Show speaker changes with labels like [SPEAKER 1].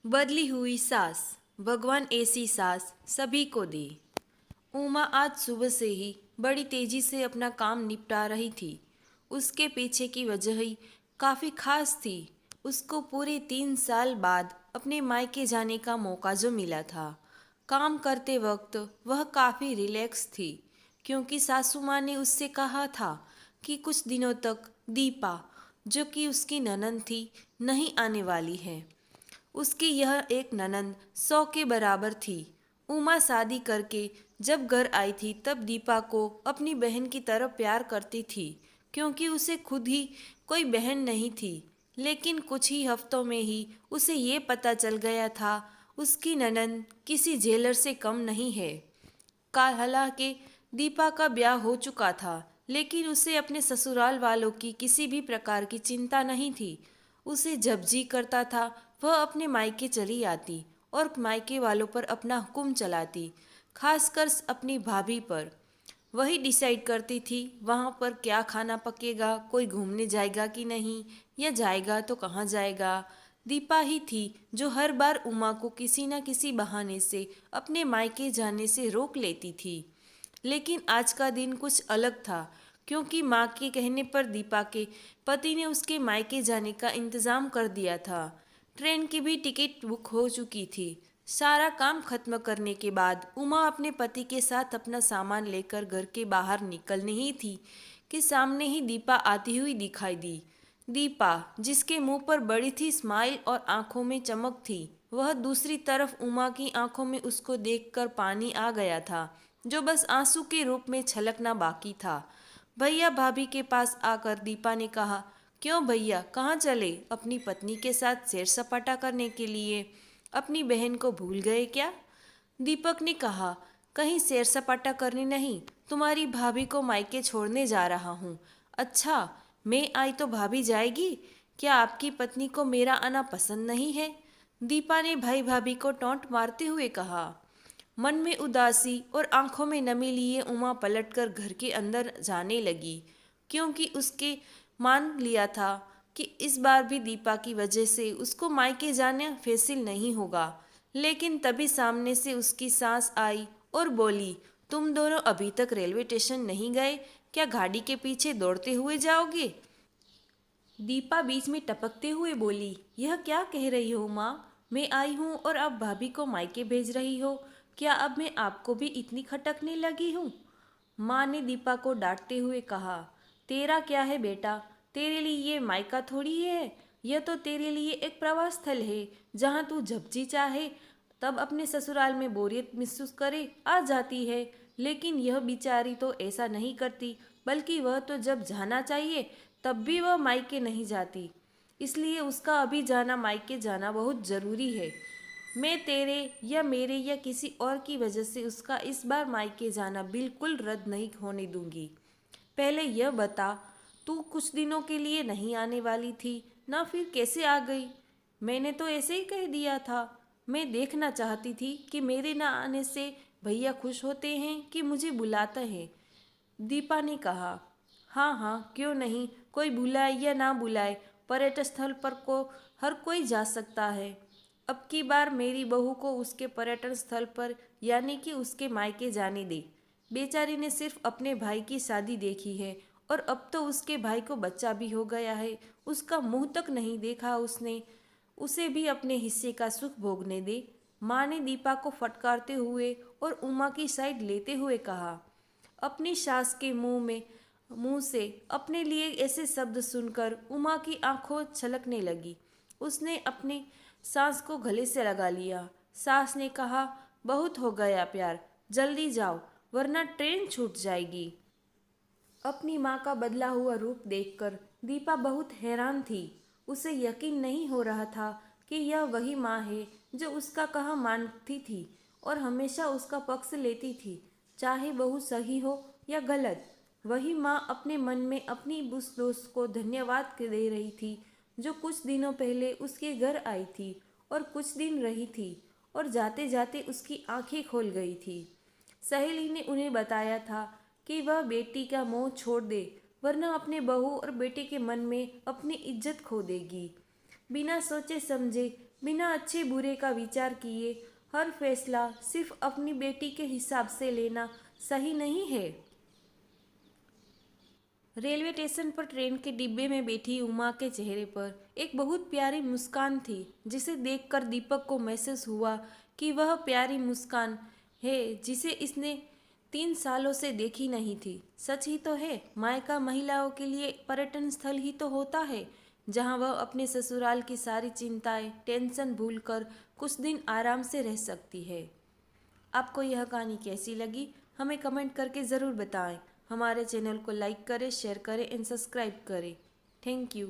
[SPEAKER 1] बदली हुई सास। भगवान ऐसी सास सभी को दे। उमा आज सुबह से ही बड़ी तेजी से अपना काम निपटा रही थी। उसके पीछे की वजह ही काफ़ी खास थी। उसको पूरे 3 साल बाद अपने मायके जाने का मौका जो मिला था। काम करते वक्त वह काफ़ी रिलैक्स थी, क्योंकि सासू माँ ने उससे कहा था कि कुछ दिनों तक दीपा, जो कि उसकी ननद थी, नहीं आने वाली है। उसकी यह एक ननंद 100 के बराबर थी। उमा शादी करके जब घर आई थी तब दीपा को अपनी बहन की तरह प्यार करती थी, क्योंकि उसे खुद ही कोई बहन नहीं थी। लेकिन कुछ ही हफ्तों में ही उसे ये पता चल गया था उसकी ननंद किसी जेलर से कम नहीं है। हालांकि दीपा का ब्याह हो चुका था, लेकिन उसे अपने ससुराल वालों की किसी भी प्रकार की चिंता नहीं थी। उसे जब जी करता था वह अपने मायके चली आती और मायके वालों पर अपना हुक्म चलाती, खासकर अपनी भाभी पर। वही डिसाइड करती थी वहाँ पर क्या खाना पकेगा, कोई घूमने जाएगा कि नहीं, या जाएगा तो कहाँ जाएगा। दीपा ही थी जो हर बार उमा को किसी न किसी बहाने से अपने मायके जाने से रोक लेती थी। लेकिन आज का दिन कुछ अलग था, क्योंकि माँ के कहने पर दीपा के पति ने उसके मायके जाने का इंतज़ाम कर दिया था। ट्रेन की भी टिकट बुक हो चुकी थी। सारा काम खत्म करने के बाद उमा अपने पति के साथ अपना सामान लेकर घर के बाहर निकलनी ही थी कि सामने ही दीपा आती हुई दिखाई दी। दीपा, जिसके मुंह पर बड़ी थी स्माइल और आंखों में चमक थी, वह दूसरी तरफ उमा की आंखों में उसको देखकर पानी आ गया था, जो बस आंसू के रूप में छलकना बाकी था। भैया भाभी के पास आकर दीपा ने कहा, क्यों भैया, कहाँ चले? अपनी पत्नी के साथ सैर सपाटा करने के लिए अपनी बहन को भूल गए क्या? दीपक ने कहा, कहीं सैर सपाटा करने नहीं, तुम्हारी भाभी को मायके छोड़ने जा रहा हूँ। अच्छा, मैं आई तो भाभी जाएगी? क्या आपकी पत्नी को मेरा आना पसंद नहीं है? दीपा ने भाई भाभी को टोंट मारते हुए कहा। मन में उदासी और आंखों में नमी लिए उमा पलटकर घर के अंदर जाने लगी, क्योंकि उसके मान लिया था कि इस बार भी दीपा की वजह से उसको मायके जाने फैसिल नहीं होगा। लेकिन तभी सामने से उसकी सास आई और बोली, तुम दोनों अभी तक रेलवे स्टेशन नहीं गए? क्या गाड़ी के पीछे दौड़ते हुए जाओगे? दीपा बीच में टपकते हुए बोली, यह क्या कह रही हो माँ? मैं आई हूँ और अब भाभी को मायके भेज रही हो। क्या अब मैं आपको भी इतनी खटकने लगी हूँ? माँ ने दीपा को डांटते हुए कहा, तेरा क्या है बेटा, तेरे लिए ये मायका थोड़ी है। यह तो तेरे लिए एक प्रवास स्थल है, जहाँ तू जब जी चाहे तब अपने ससुराल में बोरियत महसूस करे आ जाती है। लेकिन यह बेचारी तो ऐसा नहीं करती, बल्कि वह तो जब जाना चाहिए तब भी वह मायके नहीं जाती। इसलिए उसका अभी जाना मायके जाना बहुत ज़रूरी है। मैं तेरे या मेरे या किसी और की वजह से उसका इस बार मायके जाना बिल्कुल रद्द नहीं होने दूंगी। पहले यह बता, तू कुछ दिनों के लिए नहीं आने वाली थी ना, फिर कैसे आ गई? मैंने तो ऐसे ही कह दिया था। मैं देखना चाहती थी कि मेरे ना आने से भैया खुश होते हैं कि मुझे बुलाते हैं। दीपा ने कहा, हाँ हाँ, क्यों नहीं, कोई बुलाए या ना बुलाए, पर्यटन स्थल पर को हर कोई जा सकता है। अब की बार मेरी बहू को उसके पर्यटन स्थल पर, यानी कि उसके मायके जाने दे। बेचारी ने सिर्फ अपने भाई की शादी देखी है और अब तो उसके भाई को बच्चा भी हो गया है। उसका मुंह तक नहीं देखा उसने। उसे भी अपने हिस्से का सुख भोगने दे। माँ ने दीपा को फटकारते हुए और उमा की साइड लेते हुए कहा। अपनी सास के मुंह से अपने लिए ऐसे शब्द सुनकर उमा की आंखों छलकने लगी। उसने अपनी सास को गले से लगा लिया। सास ने कहा, बहुत हो गया प्यार, जल्दी जाओ वरना ट्रेन छूट जाएगी। अपनी माँ का बदला हुआ रूप देखकर दीपा बहुत हैरान थी। उसे यकीन नहीं हो रहा था कि यह वही माँ है जो उसका कहा मानती थी और हमेशा उसका पक्ष लेती थी, चाहे बहू सही हो या गलत। वही माँ अपने मन में अपनी उस दोस्त को धन्यवाद दे रही थी जो कुछ दिनों पहले उसके घर आई थी और कुछ दिन रही थी और जाते जाते उसकी आंखें खोल गई थी। सहेली ने उन्हें बताया था कि वह बेटी का मोह छोड़ दे, वरना अपने बहू और बेटे के मन में अपनी इज्जत खो देगी। बिना सोचे समझे बिना अच्छे बुरे का विचार किए हर फैसला सिर्फ अपनी बेटी के हिसाब से लेना सही नहीं है। रेलवे स्टेशन पर ट्रेन के डिब्बे में बैठी उमा के चेहरे पर एक बहुत प्यारी मुस्कान थी, जिसे देखकर दीपक को महसूस हुआ कि वह प्यारी मुस्कान है जिसे इसने 3 सालों से देखी नहीं थी। सच ही तो है, मायका महिलाओं के लिए पर्यटन स्थल ही तो होता है, जहां वह अपने ससुराल की सारी चिंताएं, टेंशन भूलकर कुछ दिन आराम से रह सकती है। आपको यह कहानी कैसी लगी, हमें कमेंट करके ज़रूर बताएं। हमारे चैनल को लाइक करें, शेयर करें एंड सब्सक्राइब करें। Thank you.